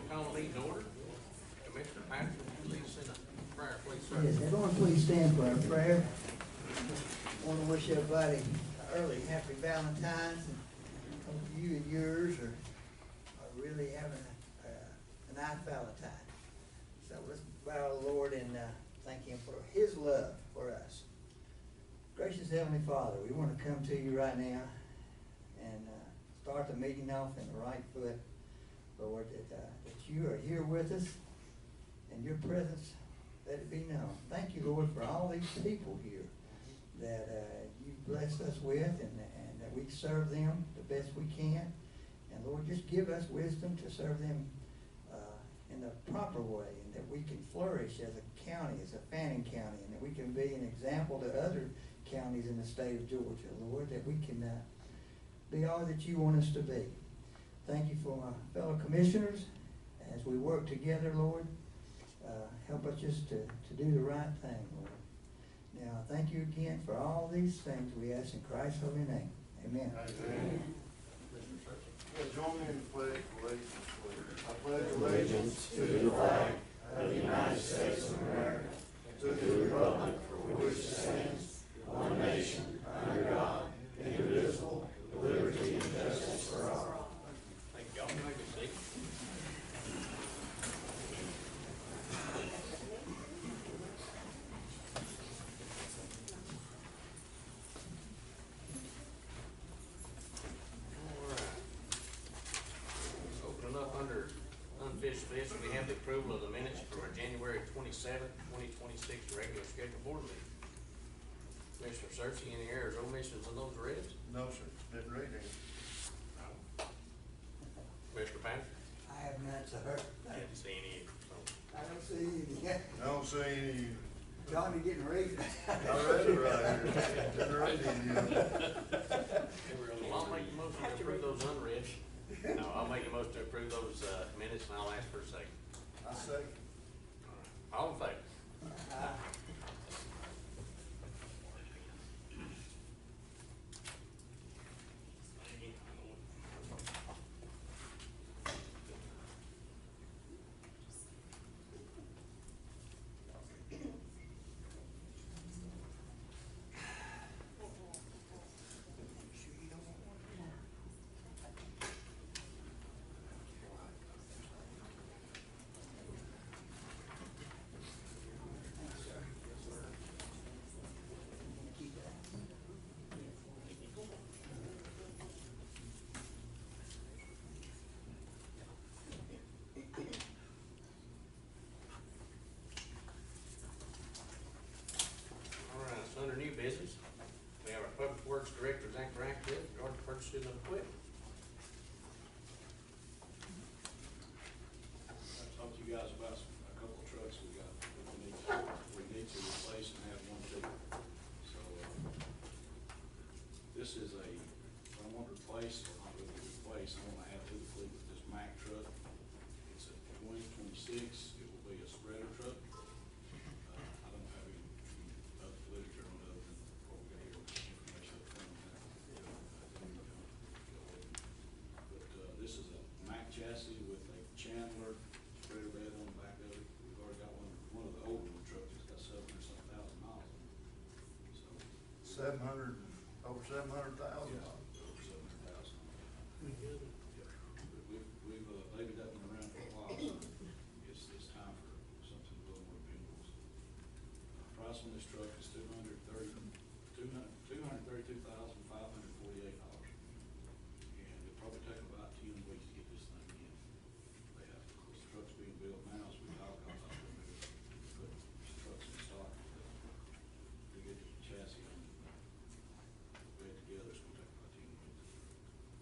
call the meeting order. Commissioner Patrick, would you lead us in a prayer, please, sir? Yes, everyone please stand for our prayer. I want to wish everybody an early happy Valentine's, and hope you and yours are really having a nice Valentine. So let's bow to the Lord and thank Him for His love for us. Gracious Heavenly Father, we want to come to you right now and start the meeting off in the right foot, Lord, that you are here with us and your presence, let it be known. Thank you, Lord, for all these people here that you blessed us with, and that we serve them the best we can. And Lord, just give us wisdom to serve them in the proper way, and that we can flourish as a county, as a Fannin County, and that we can be an example to other counties in the state of Georgia, Lord, that we can be all that you want us to be. Thank you for my fellow commissioners as we work together, Lord. Help us just to do the right thing, Lord. Now, thank you again for all these things we ask in Christ's holy name. Amen. Amen. Join me in the pledge of allegiance, please. I pledge allegiance to the flag of the United States of America, to the republic for which it stands, one nation, under God, indivisible, with liberty and justice for all. Thank y'all. Make a seat. This, we have the approval of the minutes for our January 27th, 2026 regular scheduled board meeting. Commissioner Searcy, any errors or omissions on those reads? No, sir. Didn't read any. Commissioner Patrick? I have none, sir. Didn't see any. So. I don't see any. I don't see any. Johnny getting ready. I read it right here. Didn't read any of them. Well, I'll make a motion to approve those unread. No, I'll make a motion to approve those minutes, and I'll ask for a second. I second. All in favor? Under new business, we have our Public Works Director, Zach Ratcliffe, regarding purchasing of equipment. I talked to you guys about a couple of trucks we got that we need to replace and have one too. So this is I want to replace, or not really replace, I want to add to the fleet with this Mack truck. It's a 2026, it will be a spreader truck. I don't have any other literature on it other than what we got here, information up front. But this is a Mack chassis with a Chandler spreader bed on the back of it. We've already got one of the older trucks that's got 700-something thousand miles on it. So 700, over 700,000. yeah, over 700,000. Yeah. But we've babied that one around for a while, so it's time for something a little more dependable. Price on this truck is $232,548, and it'll probably take about 10 weeks to get this thing in. They have, of course, the truck's being built now, so we all got to put trucks in stock to get the chassis on bed together. It's gonna take about 10 weeks.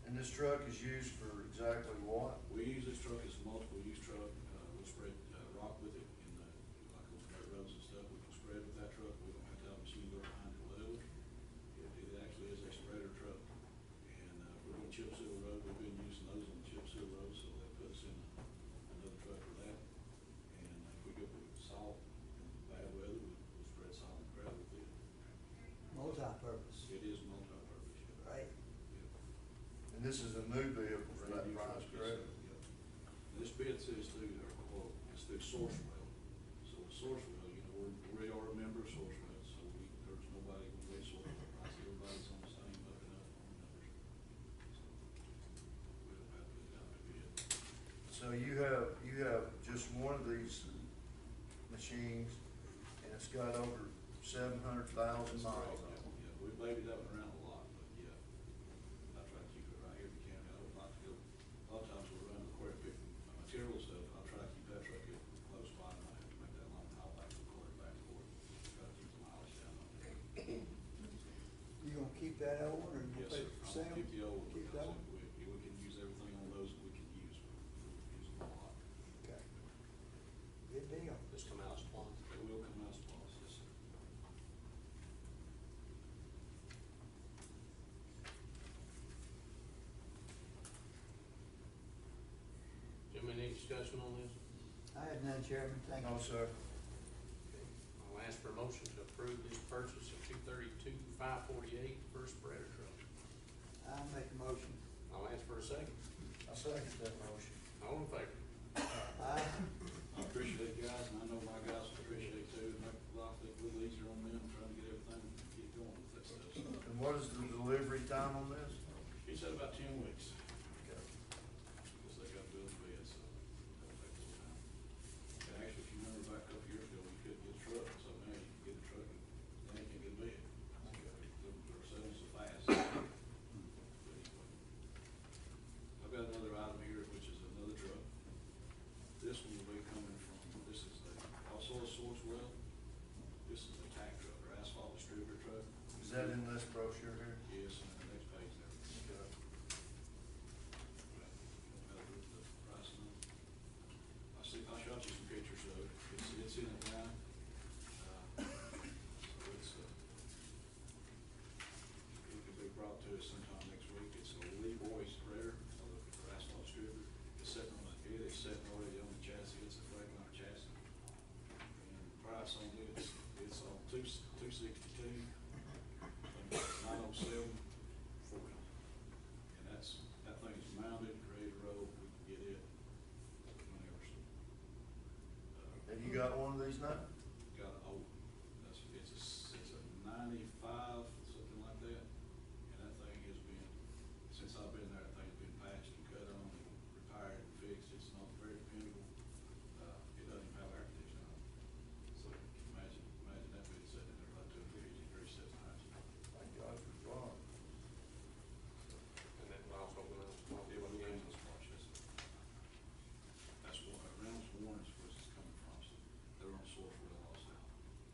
And this truck is used for exactly what? We use this truck as a multiple use truck. We'll spread rock with it in the, like on dirt roads and stuff. We can spread with that truck. We don't have to have a machine go behind it to level it. It actually is a spreader truck. And if we're doing chip seal road, we've been using those on the chip seal road, so that puts in another truck for that. And if we go with salt in bad weather, we'll spread salt and gravel with it. Multi-purpose. It is multi-purpose. Yeah. Right. Yeah. And this is a new vehicle for that New price, truck, yes, correct? sir. Yep. This bid says through, or it's through Sourcewell. So with Sourcewell, you know, we are a member of Sourcewell, so there's nobody gonna raise Sourcewell prices. Everybody's on the same up and up on the numbers. So we don't have to put it out to bid. So you have just one of these machines, and it's got over 700,000 miles on it. Yeah, we babied that one around a lot, but yeah, I try to keep it right here if you can. I don't like to go, a lot of times we're running the quarry picking material stuff, I'll try to keep that truck in close by, and I have to make that long haul back to the quarry back and forth. Try to keep the mileage down on there. You gonna keep that old or you Yes, gonna pay sir. for I'm sale? gonna keep the old one, Keep that because one? we can use everything on those that we can use, we use them a lot. Okay. Good deal. Just come out as planned. It will come out as loss, yes, sir. Jim, any discussion on this? I had none, Chairman, thank you. No, sir. Okay. I'll ask for a motion to approve this purchase of 232-548 first spreader truck. I'll make a motion. I'll ask for a second. I second that motion. All in favor? Aye. I appreciate it, guys, and I know my guys appreciate it too, it makes life a little easier on them, trying to get everything, get going with that stuff, so. And what is the delivery time on this? He said about 10 weeks, Okay. because they got to build the bed, so that'll take a little time. And actually, if you remember back a couple years ago, you couldn't get a truck, so now you can get a truck and then you can get a bed. They're selling so fast. But anyway. I've got another item here, which is another truck. This one will be coming from, this is also a Sourcewell. This is a tack truck, or asphalt distributor truck. Is that in this brochure here? Yes, and the next page there. Okay. The price on it. I shot you some pictures of it. It's in it now. So it's, it could be brought to us sometime next week. It's a Leroy spreader for asphalt distributor. It's sitting on it's sitting already on the chassis. It's a regular chassis. And the price on it's on 262, 907.40. And that thing's mounted, ready to roll. We can get it whenever. So, Have you got one of these now? got an old, it's a 95, something like that. And that thing has been, since I've been there, that thing's been patched and cut on and repaired and fixed. It's not very dependable. It doesn't even have air conditioning on it. So imagine that bit sitting in there about 250 degrees Celsius. Thank God for John. And that will also go on. It will be in this process. That's what Reynolds Warren's where it's coming from, so they're on Sourcewell also.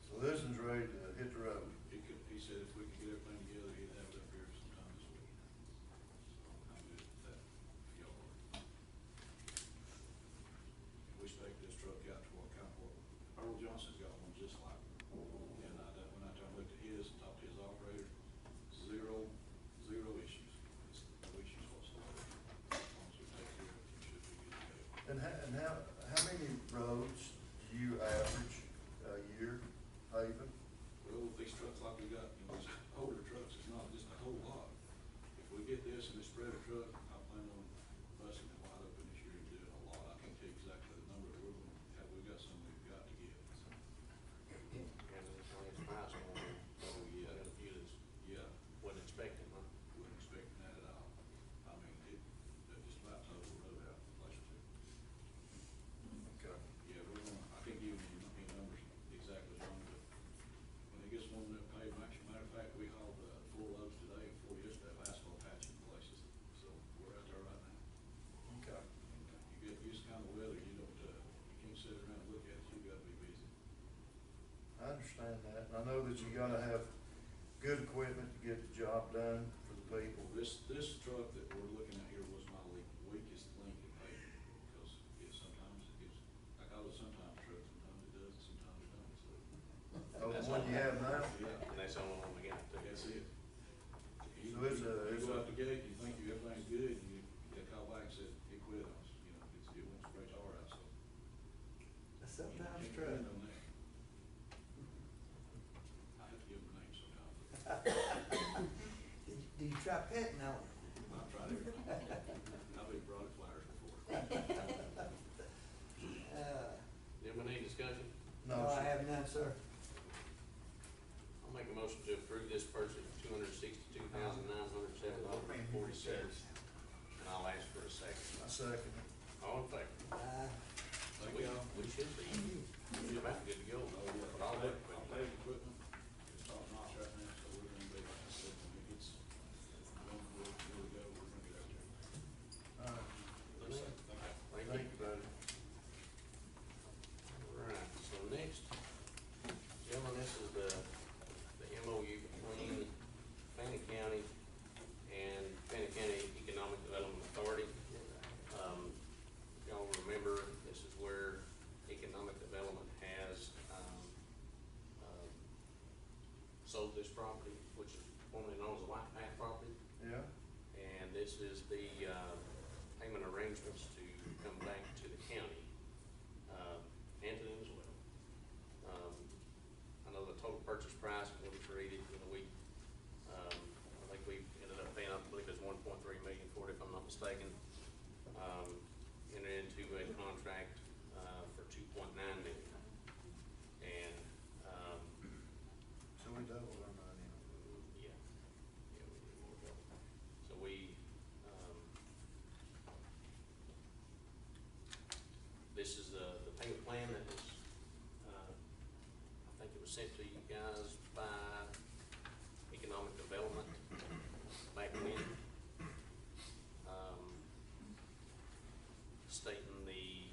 So this one's ready to hit the road. He said if we could get everything together, he'd have it up here sometime this week. So I'm good with that, if y'all are. And we spec this truck out to what kind of what, Earl Johnson's got one just like it. And when I looked at his and talked to his operator, zero issues. It's no issues whatsoever. As long as we take care of it, we should be good to go. And how many roads do you average a year paving? Well, with these trucks like we got, these older trucks, it's not just a whole lot. If we get this and this spreader truck, I plan on busting it wide open this year and doing a lot. I can't tell you exactly the number that we're gonna have, we've got some we've got to get, so. And it's price on it, so yeah, got a few that's Yeah, wasn't expecting, huh? wasn't expecting that at all. I mean, it just about total road out the place or two. Okay. Yeah, we're gonna, I can't give you any sir. I'll make a motion to approve this purchase of $262,907.40. And I'll ask for a second. I second it. All in favor? Thank We, y'all. we should be about good to go. Oh, yeah. But I'll look. Our paving equipment is top notch right now, so we're gonna be, like I said, when it gets going, where we go, we're gonna get out there. All right. Thank you. buddy. All right, so next, gentlemen, this is the MOU between Fannin County and Fannin County Economic Development Authority. Y'all remember, this is where economic development has, sold this property, which is formerly known as the White Path property. Yeah, And this is the, payment arrangements to come back to the county, and to them as well. I know the total purchase price will be created, I think we ended up paying, I believe it's 1.3 million for it, if I'm not mistaken. Entered into a contract, for 2.9 million. And, so we doubled our money. yeah, we did more trouble. So we, this is the payment plan that was, I think it was sent to you guys by Economic Development back when. Stating the,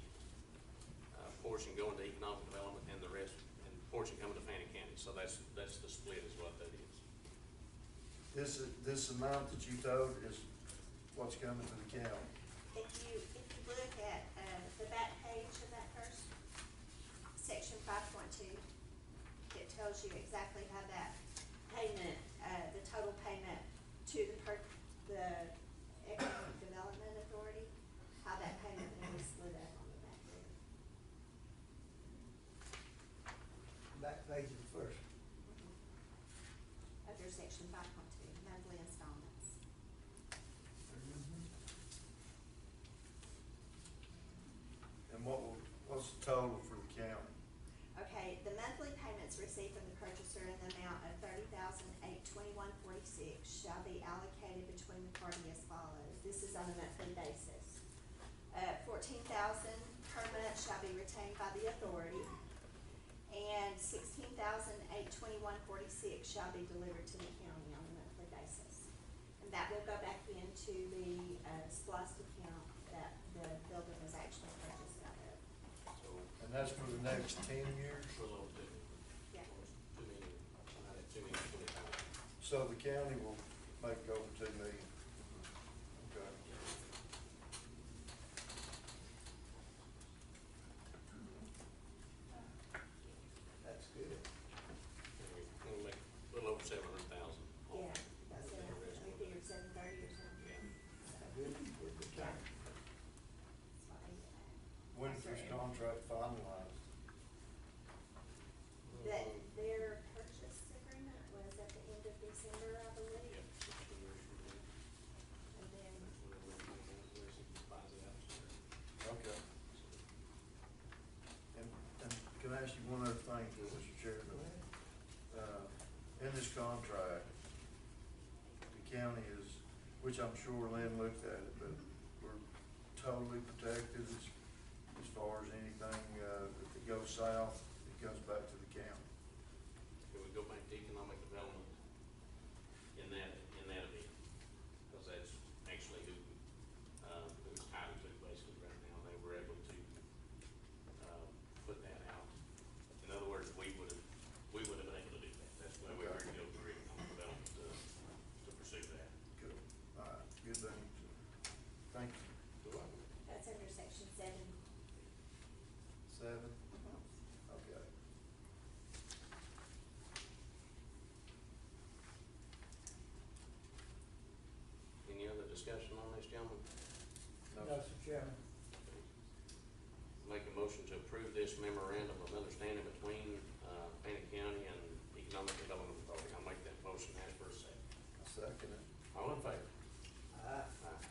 portion going to economic development and the rest, and portion coming to Fannin County. So that's the split is what that is. This amount that you told is what's coming to the county. If you look at, the back page of that first, section 5.2, it tells you exactly how that payment, the total payment to the Economic Development Authority, how that payment will be split up on the back there. Back page of the first. Under section 5.2, monthly installments. And what's the total for the county? Okay, the monthly payments received from the purchaser in the amount of $30,821.46 shall be allocated between the party as follows. This is on a monthly basis. $14,000 per month shall be retained by the authority, and $16,821.46 shall be delivered to the county on a monthly basis. And that will go back into the SPOS account that the building was actually purchased out of. So, And that's for the next 10 years? a little over 2 million. Yeah. 2 million, not at 2,025,000. So the county will make it over 2 million? Okay. That's good. We'll make a little over 700,000. Yeah, that's it. We figured 730 or something. Yeah. Good return. That's what we did. When's this contract finalized? That their purchase agreement was at the end of December, I believe. Yep. And then, Okay. And can I ask you one other thing, too, Mr. Chairman? In this contract, the county is, which I'm sure Lynn looked at it, but we're totally protected as far as anything, if it goes south, it comes back to the county. Can we go back to economic development in that event? Because that's actually who it's tied to basically right now. They were able to, put that out. In other words, we would have been able to do that. That's why we were able to go through economic development to pursue that. Good. All right, good thing. Thank you. that's under section 7. 7? Okay. Any other discussion on this, gentlemen? No. Mr. Chairman. Make a motion to approve this memorandum of understanding between, Fannin County and Economic Development Authority. I'll make that motion, ask for a second. I second it. All in favor? Aye. Aye.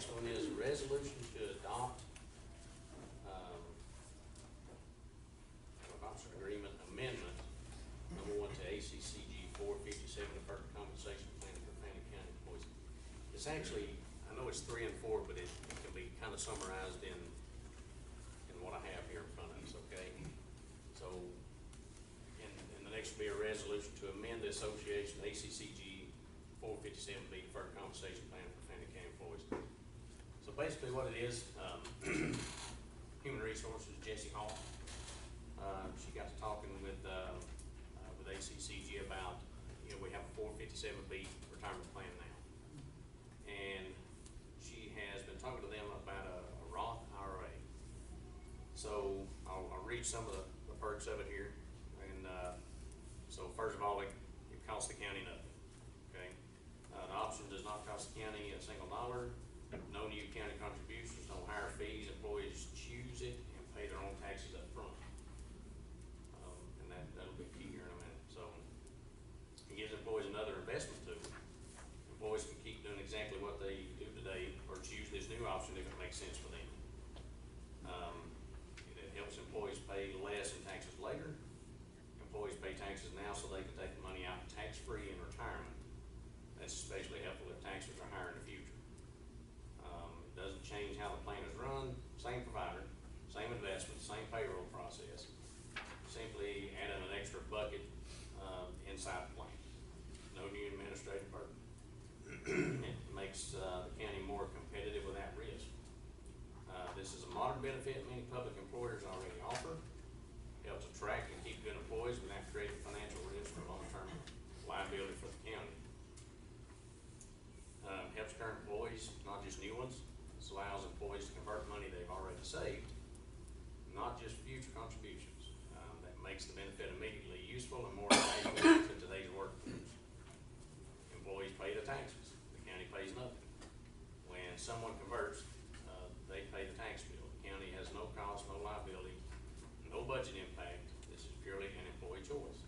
next one is a resolution to adopt, adoption agreement amendment, number one to ACCG 457, deferred compensation plan for Fannin County employees. It's actually, I know it's 3 and 4, but it can be kind of summarized in what I have here in front of us, okay? So, and the next will be a resolution to amend the association ACCG 457B deferred compensation plan for Fannin County employees. So basically what it is, Human Resources, Jessie Hall, she got to talking with ACCG about, we have a 457B retirement plan now. And she has been talking to them about a Roth IRA. So I'll read some of the perks of it here. And so first of all, it costs the county nothing, okay? The option does not cost the county a single dollar, no new county contributions, no higher fees, employees choose it and pay their own taxes up front. And that'll be key here in a minute. So it gives employees another investment tool. Employees can keep doing exactly what they do today or choose this new option if it makes sense for them. It helps employees pay less in taxes later. Employees pay taxes now so they can take the money out tax-free in retirement. That's especially helpful if taxes are higher in the future. It doesn't change how the plan is run, same provider, same investment, same payroll process. Simply adding an extra bucket inside the plan. No new administrative burden. It makes the county more competitive without risk. This is a modern benefit many public employers already offer. Helps attract and keep good employees without creating financial risk or long-term liability for the county. Helps current employees, not just new ones. This allows employees to convert money they've already saved, not just future contributions. That makes the benefit immediately useful and more valuable to today's workforce. Employees pay the taxes. The county pays nothing. When someone converts, they pay the tax bill. The county has no cost, no liability, no budget impact. This is purely an employee choice.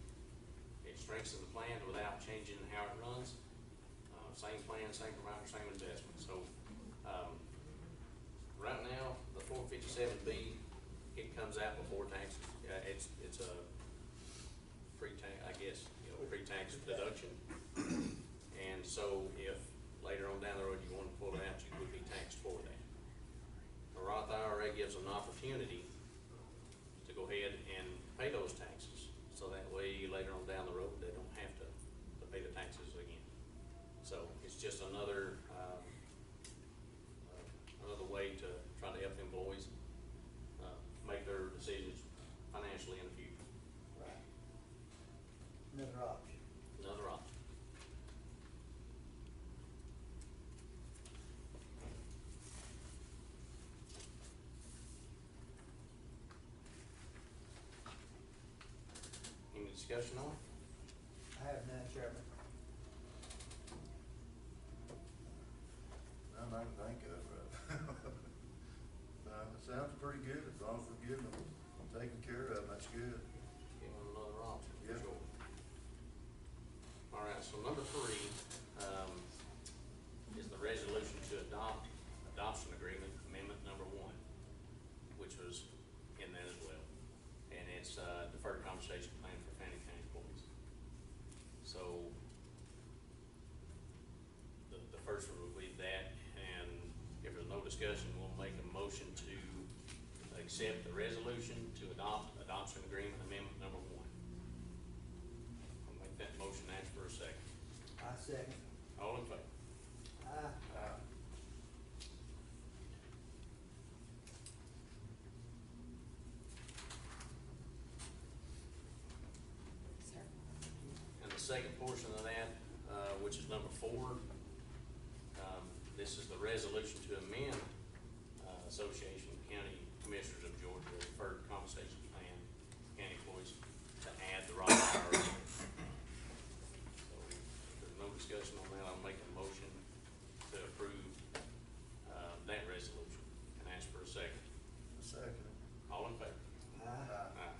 It strengthens the plan without changing how it runs. Same plan, same provider, same investment. So right now, the 457B, it comes out before taxes. It's a pre-tax, I guess, pre-tax deduction. And so if later on down the road you want to pull it out, you would be taxed for that. The Roth IRA gives an opportunity to go ahead and pay those taxes. So that way later on down the road, they don't have to pay the taxes again. So it's just another way to try to help employees make their decisions financially in the future. Right. Another option. Another option. Any discussion on it? I have none, Chairman. None I can think of, right? It sounds pretty good, as long as we're getting them taken care of, that's good. Give them another option, for Yep. sure. All right, so number 3, is the resolution to adopt adoption agreement amendment number 1, which was in that as well. And it's deferred compensation plan for Fannin County employees. So the first one will be that, and if there's no discussion, we'll make a motion to accept the resolution to adopt adoption agreement amendment number 1. I'll make that motion, ask for a second. I second. All in favor? Aye. And the second portion of that, which is number 4, this is the resolution to amend Association of County Commissioners of Georgia Deferred Compensation Plan, county employees, to add the Roth IRA. So if there's no discussion on that, I'll make a motion to approve that resolution and ask for a second. A second. All in favor? Aye. Aye.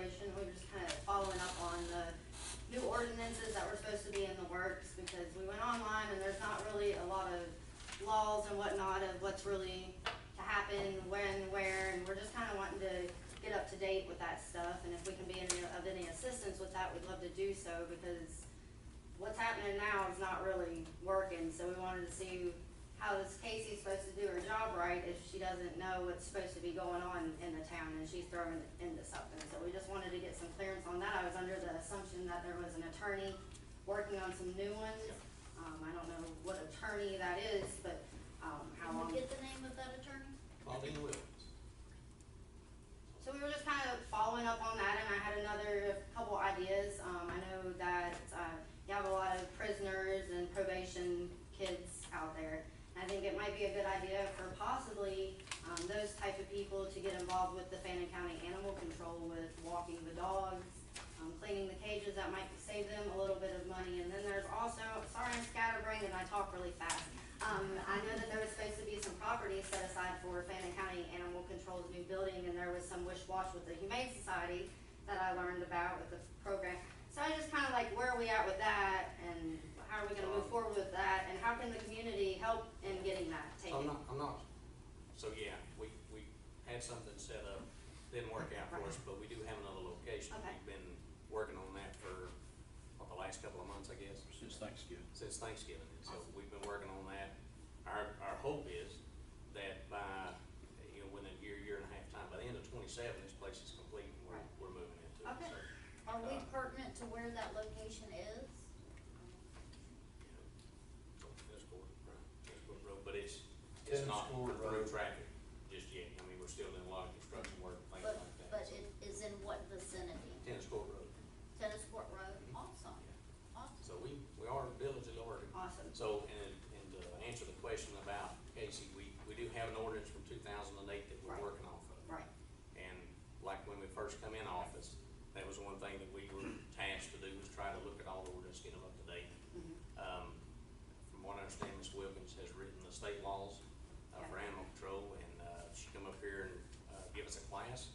situation. We were just kind of following up on the new ordinances that were supposed to be in the works, because we went online and there's not really a lot of laws and whatnot of what's really to happen, when, where, and we're just kind of wanting to get up to date with that stuff, and if we can be of any assistance with that, we'd love to do so, because what's happening now is not really working, so we wanted to see how this Casey's supposed to do her job right if she doesn't know what's supposed to be going on in the town and she's throwing it into something. So we just wanted to get some clearance on that. I was under the assumption that there was an attorney working on some new ones. I don't know what attorney that is, but, how long. Can you get the name of that attorney? Claudine Williams. So we were just kind of following up on that, and I had another couple ideas. I know that, you have a lot of prisoners and probation kids out there. And I think it might be a good idea for possibly, those type of people to get involved with the Fannin County Animal Control with walking the dogs, cleaning the cages. That might save them a little bit of money. And then there's also, sorry I'm scatterbrained and I talk really fast. I know that there was supposed to be some property set aside for Fannin County Animal Control's new building, and there was some wish-wash with the Humane Society that I learned about with the program. So I just kinda like, where are we at with that, and how are we gonna move forward with that, and how can the community help in getting that So taken? I'm not, so yeah, we had something set up, didn't work out for us, but we do have another location. Okay. We've been working on that for, what, the last couple of months, I guess? Since Thanksgiving. Since Thanksgiving, and so we've been working on that. Our hope is that by, within a year and a half time, by the end of 27, this place is complete and Right. we're moving into it, Okay. so. Are we pertinent to where that location is? Tennis court, right, tennis court road, but it's not Tennis court through road. traffic just yet. I mean, we're still doing a lot of construction work, things But, like that. but so. it is in what vicinity? Tennis court road. Tennis court road? Mhm. Awesome, awesome. So we are diligently working. Awesome. So, and to answer the question about Casey, we do have an ordinance from 2008 that we're Right. working off of. Right, And like when we first come in office, that was one thing that we were tasked to do, was try to look at all the ordinance, get them up to date. mhm, From what I understand, Ms. Wilkins has written the state laws for Yeah. animal control, and she come up here and give us a class.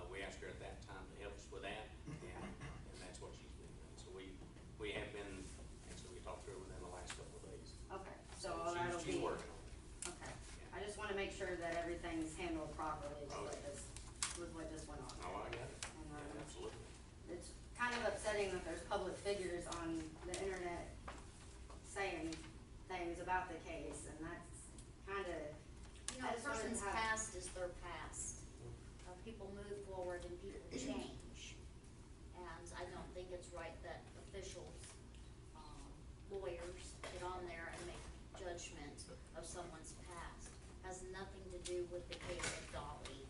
We asked her at that time to help us with that, and that's what she's been doing. So we have been, and so we talked to her within the last couple of days. okay, so all that'll She's be, working on it. okay. I just wanna make sure that everything's handled properly with Okay. what just went on. Oh, I got it. And, Yeah, absolutely. it's kind of upsetting that there's public figures on the internet saying things about the case, and that's kinda, You know, I a just wanted to person's have- past is their past. People move forward and people change. And I don't think it's right that officials, lawyers get on there and make judgment of someone's past. Has nothing to do with the case of Dolly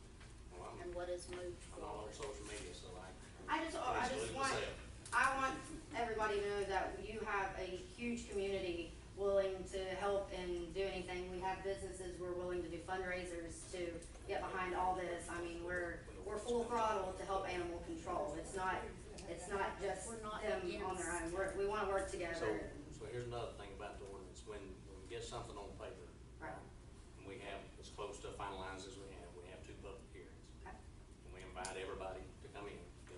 Well, and what is moved I'm not on forward. social media, so I just Absolutely want, myself. I want everybody to know that you have a huge community willing to help and do anything. We have businesses, we're willing to do fundraisers to get behind all this. I mean, we're full throttle to help animal control. It's not just We're not them on their own. We wanna work together. So here's another thing about the ordinance, when we get something on paper, Right. and we have, as close to finalized as we have 2 public hearings. Okay. And we invite everybody to come in,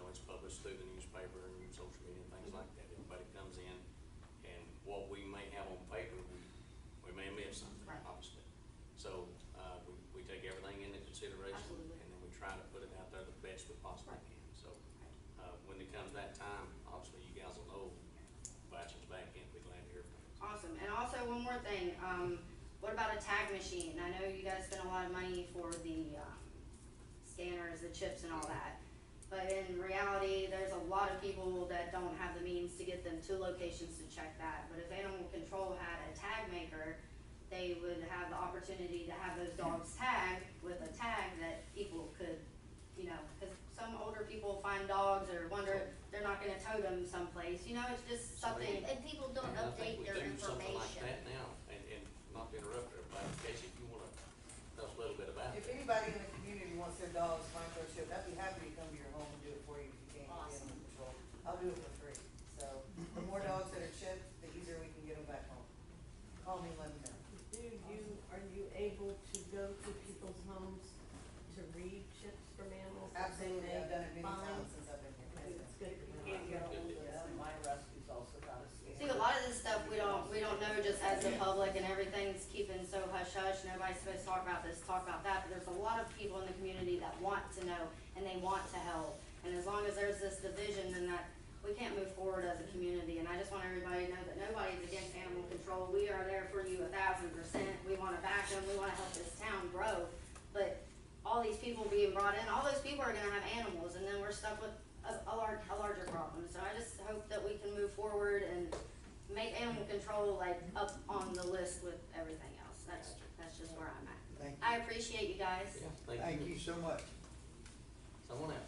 it's published through the newspaper and social media and things like that. Everybody comes in, and what we may have on paper, we may miss something, Right. obviously. So, we take everything into consideration, Absolutely. and then we try to put it out there the best we possibly can. So, when it comes that time, obviously, you guys will know, invite you back in, be glad to hear from you. Awesome, and also one more thing, what about a tag machine? I know you guys spend a lot of money for the, scanners, the chips and all that. But in reality, there's a lot of people that don't have the means to get them to locations to check that. But if animal control had a tag maker, they would have the opportunity to have those dogs tagged with a tag that people could, cause some older people find dogs or wonder, they're not gonna tow them someplace, it's just something. And people don't And I think update we their do something like information. that now, and not to interrupt everybody, Casey, if you wanna tell us a little bit about it. If anybody in the community wants their dogs microchipped, I'd be happy to come to your home and do it for you if you can't get Awesome. animal control. I'll do it for free. So the more dogs that are chipped, the easier we can get them back home. Call me, let me know. Are you able to go to people's homes to read chips from animals? that they Absolutely, I've may done it many find? times since talk about that, but there's a lot of people in the community that want to know and they want to help. And as long as there's this division, then that, we can't move forward as a community. And I just want everybody to know that nobody's against animal control. We are there for you 1000%. We wanna back them, we wanna help this town grow. But all these people being brought in, all those people are gonna have animals, and then we're stuck with a larger problem. So I just hope that we can move forward and make animal control like up on the list with everything else. That's just where I'm at. Thank you. I appreciate you guys. Yeah, Thank you so much. Someone else?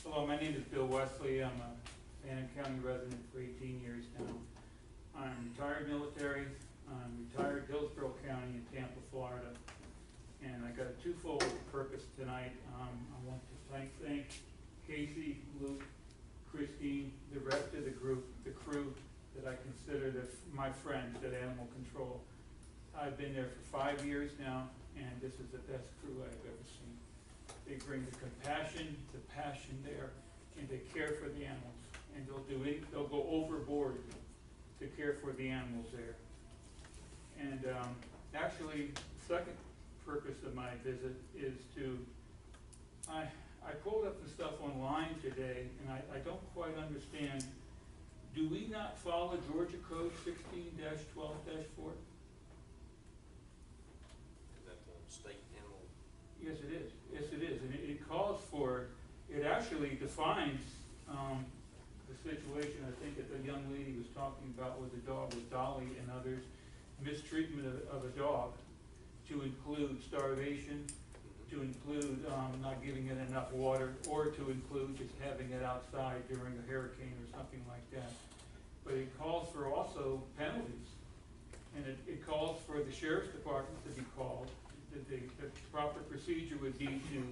Hello, my name is Bill Wesley. I'm a Fannin County resident for 18 years now. I'm retired military. I'm retired Hillsborough County in Tampa, Florida. And I got a twofold purpose tonight. I want to thank Casey, Luke, Christine, the rest of the group, the crew that I consider my friends at Animal Control. I've been there for 5 years now, and this is the best crew I've ever seen. They bring the compassion, the passion there, and they care for the animals. And they'll go overboard to care for the animals there. And actually, second purpose of my visit is to, I pulled up the stuff online today, and I don't quite understand. Do we not follow Georgia Code 16-12-4? Is that the state animal? Yes, it is. Yes, it is. And it calls for, it actually defines the situation I think that the young lady was talking about with the dog, with Dolly and others, mistreatment of a dog, to include starvation, to include not giving it enough water, or to include just having it outside during a hurricane or something like that. But it calls for also penalties. And it calls for the sheriff's department to be called. The proper procedure would be to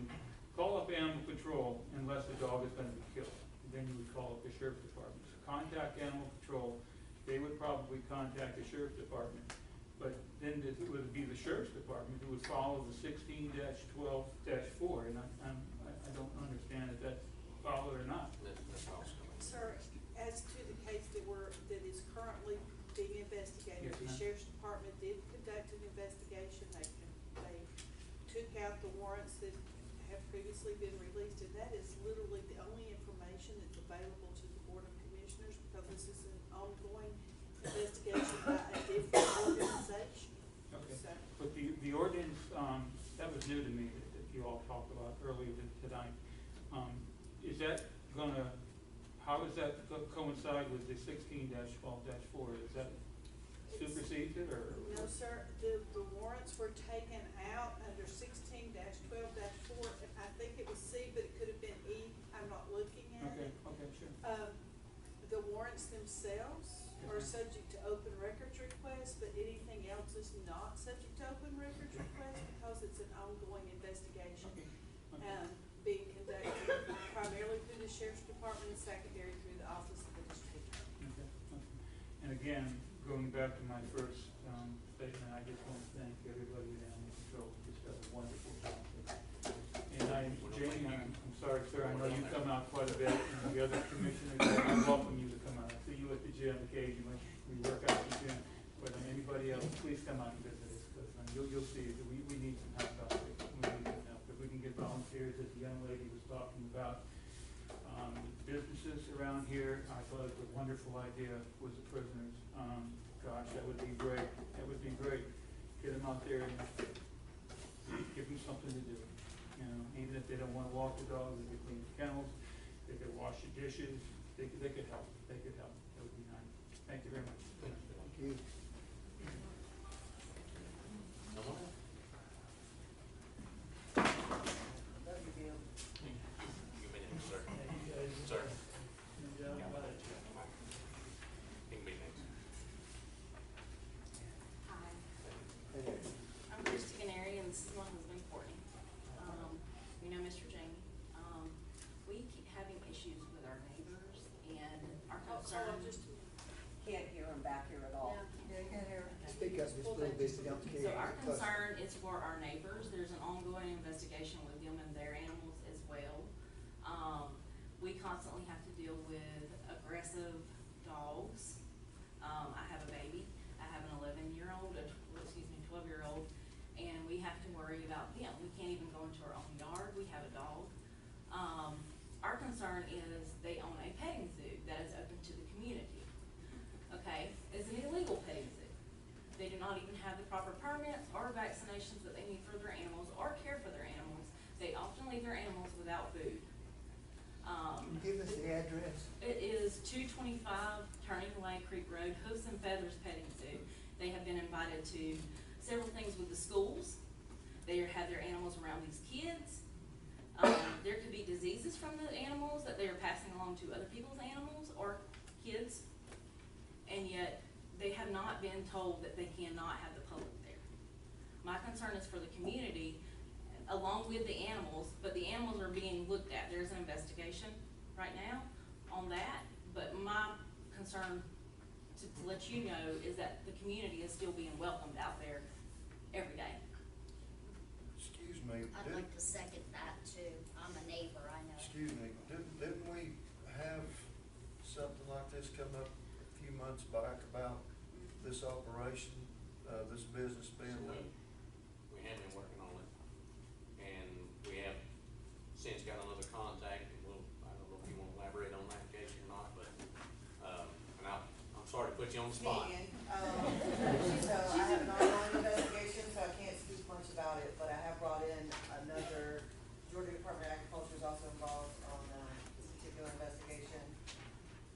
call up animal control unless the dog is going to be killed. And then you would call up the sheriff's department. So contact animal control. They would probably contact the sheriff's department. But then it would be the sheriff's department who would follow the 16-12-4. And I don't understand if that's followed or not. That's also. Sir, as to the case that is currently being investigated, Yes, the ma'am. sheriff's department did conduct an investigation. They took out the warrants that have previously been released, and that is literally the only information that's available to the Board of Commissioners, because this is an ongoing investigation by a different organization. Okay. So, But the ordinance, that was new to me that you all talked about earlier tonight. Is that gonna, how does that coincide with the 16-12-4? Is that supersedes it, or? no, sir, the warrants were taken out under 16-12-4. I think it was C, but it could have been E. I'm not looking at Okay, it. okay, sure. The warrants themselves are subject to open records requests, but anything else is not subject to open records requests because it's an ongoing investigation. Okay. Being conducted primarily through the sheriff's department and secondary through the office of the district attorney. Okay, okay. And again, going back to my first statement, I just want to thank everybody at Animal Control. Just does a wonderful job. And Jamie, I'm sorry, sir, I know you come out quite a bit, and the other commissioners, I welcome you to come out. I see you at the gym occasionally. We work out at the gym. But anybody else, please come out and visit us, because you'll see that we need some help out there. We need some help. If we can get volunteers, as the young lady was talking about, businesses around here, I thought it was a wonderful idea with the prisoners. Gosh, that would be great. That would be great. Get them out there and give them something to do. You know, even if they don't want to walk the dogs, they could clean the kennels, they could wash the dishes, they could help. They could help. That would be nice. Thank you very much. Thank you. Thank you. Someone else? Love you, Bill. Give me that, sir. Sir. He can be next. Hi, I'm Christy Canary, and this is my husband Courtney. We know Mr. Jamie. We keep having issues with our neighbors, and our concern. Can't hear him back here at all. Yeah. Yeah, you can hear him. Speak up just a little bit, so don't care. So our concern is for our neighbors. There's an ongoing investigation with them, and they're not even have the proper permits or vaccinations that they need for their animals or care for their animals. They often leave their animals without food. Can you give us the address? It is 225 Turning Lake Creek Road, Hoofs and Feathers Petting Zoo. They have been invited to several things with the schools. They have their animals around these kids. There could be diseases from the animals that they are passing along to other people's animals or kids. And yet, they have not been told that they cannot have the public there. My concern is for the community, along with the animals, but the animals are being looked at. There's an investigation right now on that, but my concern to let you know is that the community is still being welcomed out there every day. Excuse me, I'd like to second that too. I'm a neighbor, I know. excuse me, didn't we have something like this come up a few months back about this operation, this business being So done? we have been working on it, and we have since got another contact, and I don't know if you wanna elaborate on that case or not, but, and I'm sorry to put you on the spot. Megan, so I have an ongoing investigation, so I can't speak much about it, but I have brought in another, Georgia Department of Agriculture is also involved on, this particular investigation.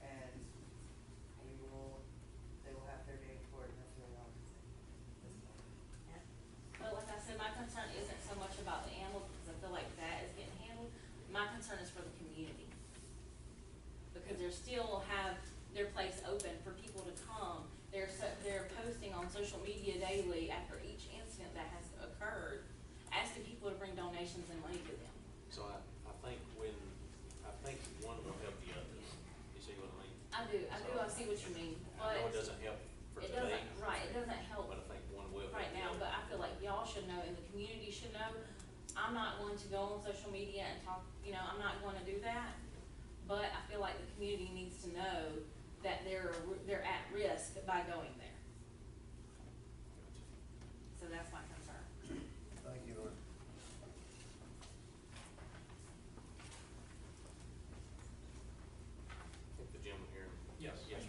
And they will have their day in court, and that's really all I can say at this point. But like I said, my concern isn't so much about the animals, because I feel like that is getting handled. My concern is for the community. Because they still have their place open for people to come. They're posting on social media daily after each incident that has occurred, asking people to bring donations and money to them. So I think one will help the other, you see what I mean? I see what you mean, I know but it doesn't help for it today, doesn't, right, it doesn't help but I think one will help right the now, other. but I feel like y'all should know and the community should know. I'm not going to go on social media and talk, I'm not going to do that. But I feel like the community needs to know that they're at risk by going there. So that's my concern. Thank you, Lord. I think the gentleman here. Yes. Yes,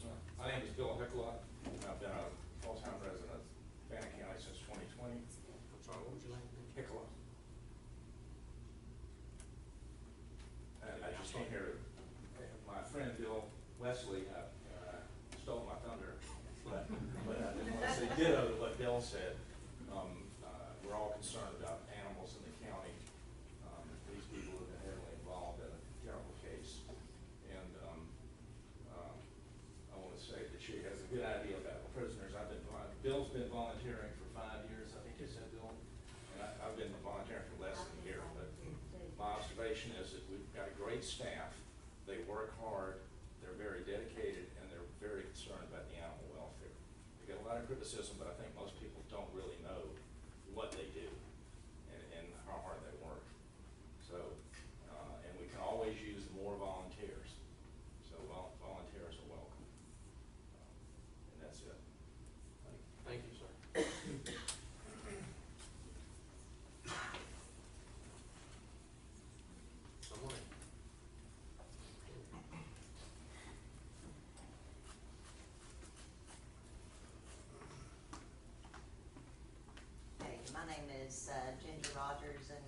sir. My name is Bill Hickelot, and I've been a full-time resident of Fannin County since 2020. I'm sorry, what would you like? Hickelot. And I just came here, my friend Bill Wesley stole my thunder, but I didn't want to say ditto to what Bill said. We're all concerned about animals in the county. These people have been heavily involved in a terrible case. And I want to say that she has a good idea about prisoners. Bill's been volunteering for 5 years, I think you said, Bill. And I've been volunteering for less than a year, but my observation is that we've got a great staff. They work hard, they're very dedicated, and they're very concerned about the animal welfare. They get a lot of criticism, but I think most people don't really know what they do and how hard they work. So, and we can always use more volunteers. So volunteers are welcome. And that's it. Thank you, sir. Someone? Hey, my name is Ginger Rogers, and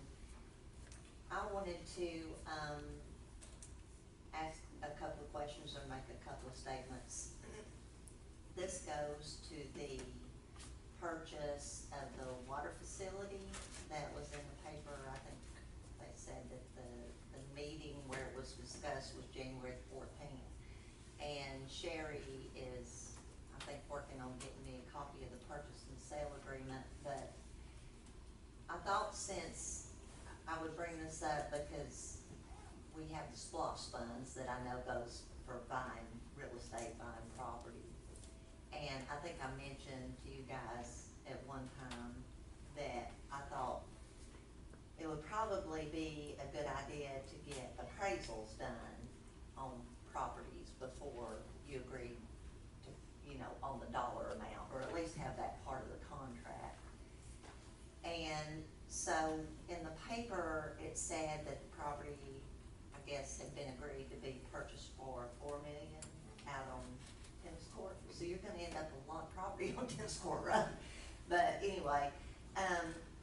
I wanted to ask a couple of questions or make a couple of statements. This goes to the purchase of the water facility that was in the paper. I think they said that the meeting where it was discussed was January 14th. And Sherry is, I think, working on getting me a copy of the purchase and sale agreement, but I thought since I would bring this up because we have the SPLOST funds that I know goes for buying real estate, buying property. And I think I mentioned to you guys at one time that I thought it would probably be a good idea to get appraisals done on properties before you agree to, on the dollar amount, or at least have that part of the contract. And so in the paper, it said that the property, I guess, had been agreed to be purchased for $4 million out on Tennis court, so you're gonna end up with a lot of property on tennis court road. But anyway,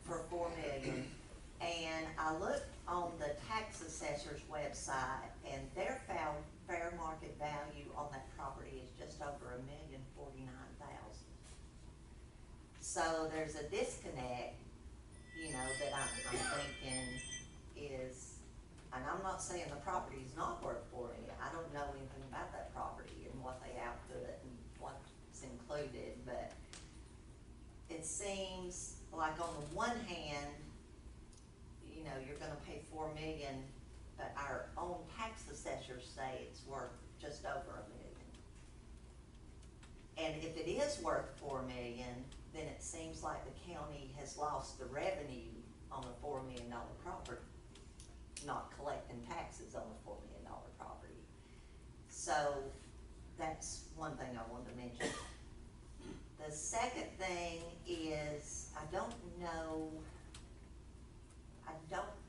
for $4 million. And I looked on the tax assessor's website, and their fair market value on that property is just over $1,049,000. So there's a disconnect, you know, that I'm thinking is, and I'm not saying the property is not worth $4 million. I don't know anything about that property and what they output and what's included, but it seems like on the one hand, you know, you're gonna pay $4 million, but our own tax assessors say it's worth just over $1 million. And if it is worth $4 million, then it seems like the county has lost the revenue on a $4 million property, not collecting taxes on a $4 million property. So that's one thing I wanted to mention. The second thing is, I don't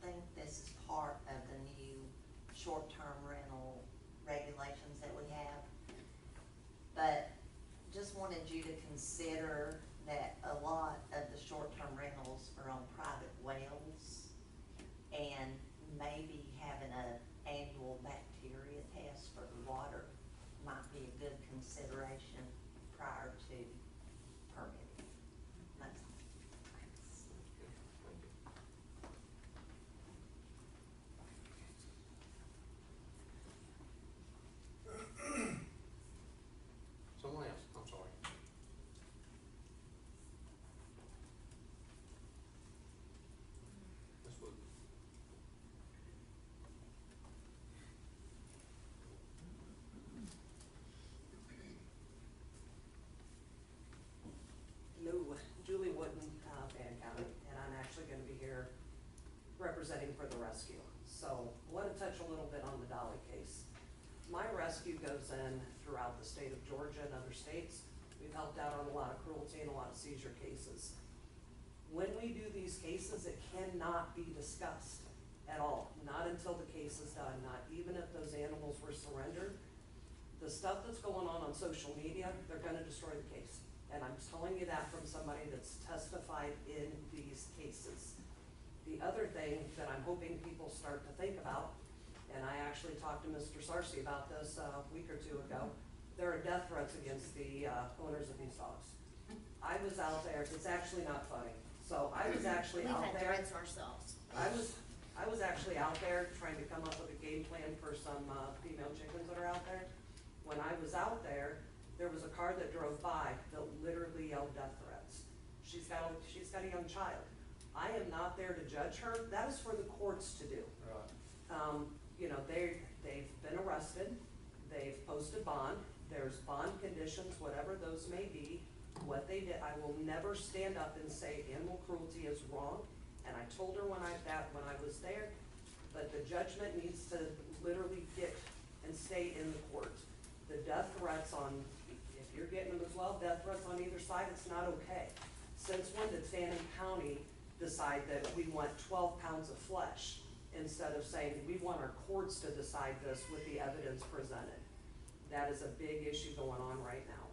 think this is part of the new short-term rental regulations that we have, but just wanted you to consider that a lot of the short-term rentals are on private wells, and maybe having an annual bacteria test for the water might be a good consideration prior to permitting. That's all. Thanks. Thank you. Someone else, I'm sorry. Ms. Wood. Hello, Julie Wooden, Fannin County, and I'm actually gonna be here representing for the rescue. So I wanna touch a little bit on the Dolly case. My rescue goes in throughout the state of Georgia and other states. We've helped out on a lot of cruelty and a lot of seizure cases. When we do these cases, it cannot be discussed at all, not until the case is done, not even if those animals were surrendered. The stuff that's going on social media, they're gonna destroy the case. And I'm telling you that from somebody that's testified in these cases. The other thing that I'm hoping people start to think about, and I actually talked to Mr. Sarcy about this a week or two ago, there are death threats against the owners of these dogs. I was out there, it's actually not funny, so I was actually out there. We've had threats ourselves. I was actually out there trying to come up with a game plan for some female chickens that are out there. When I was out there, there was a car that drove by that literally yelled death threats. She's got a young child. I am not there to judge her. That is for the courts to do. Right. You know, they've been arrested. They've posted bond. There's bond conditions, whatever those may be. What they did, I will never stand up and say animal cruelty is wrong. And I told her when I was there, but the judgment needs to literally get and stay in the court. The death threats on, if you're getting them as well, death threats on either side, it's not okay. Since when did Fannin County decide that we want 12 pounds of flesh instead of saying we want our courts to decide this with the evidence presented? That is a big issue going on right now.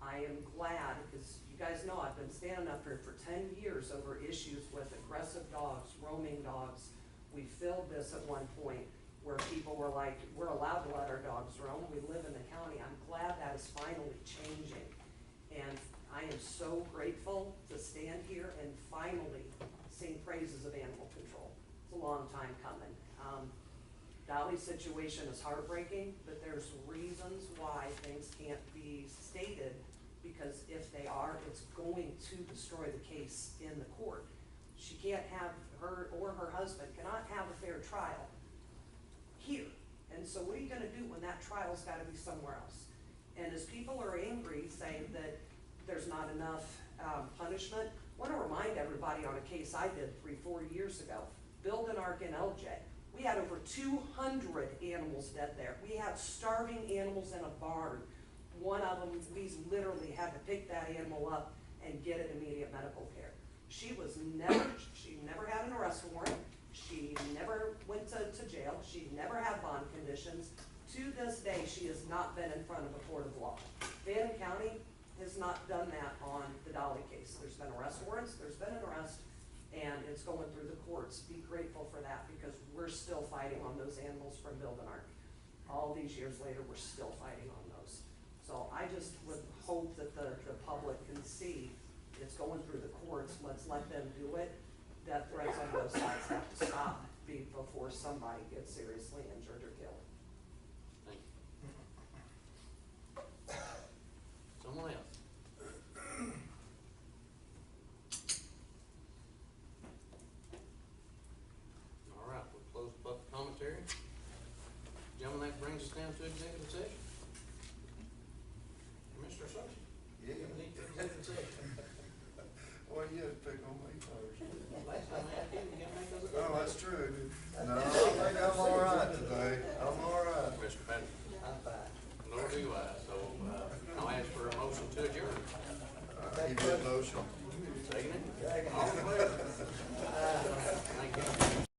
I am glad, because you guys know I've been standing up here for 10 years over issues with aggressive dogs, roaming dogs. We filled this at one point where people were like, we're allowed to let our dogs roam. We live in the county. I'm glad that is finally changing. And I am so grateful to stand here and finally sing praises of animal control. It's a long time coming. Dolly's situation is heartbreaking, but there's reasons why things can't be stated, because if they are, it's going to destroy the case in the court. She can't have, her or her husband cannot have a fair trial here. And so what are you gonna do when that trial's gotta be somewhere else? And as people are angry, saying that there's not enough punishment, I wanna remind everybody on a case I did 3-4 years ago, Build an Ark in LJ. We had over 200 animals dead there. We had starving animals in a barn. One of them, we literally had to pick that animal up and get it immediate medical care. She never had an arrest warrant. She never went to jail. She never had bond conditions. To this day, she has not been in front of a court of law. Fannin going through the courts, be grateful for that, because we're still fighting on those animals from building our, all these years later, we're still fighting on those. So I just would hope that the public can see it's going through the courts, let's let them do it. Death threats on both sides have to stop before somebody gets seriously injured or killed. Thank you. Someone else? All right, we'll close public commentary. Gentlemen, that brings us down to executive session. Mr. Sargent? Yeah. You need executive session. Well, you had to pick on me first. Last time I had you, you gotta make those. Oh, that's true. No, I think I'm all right today. I'm all right. Mr. Patterson? I'm fine. Nor do I, so, I'll ask for a motion to adjourn. Give me a motion. Second it? Second. All in favor? Thank you.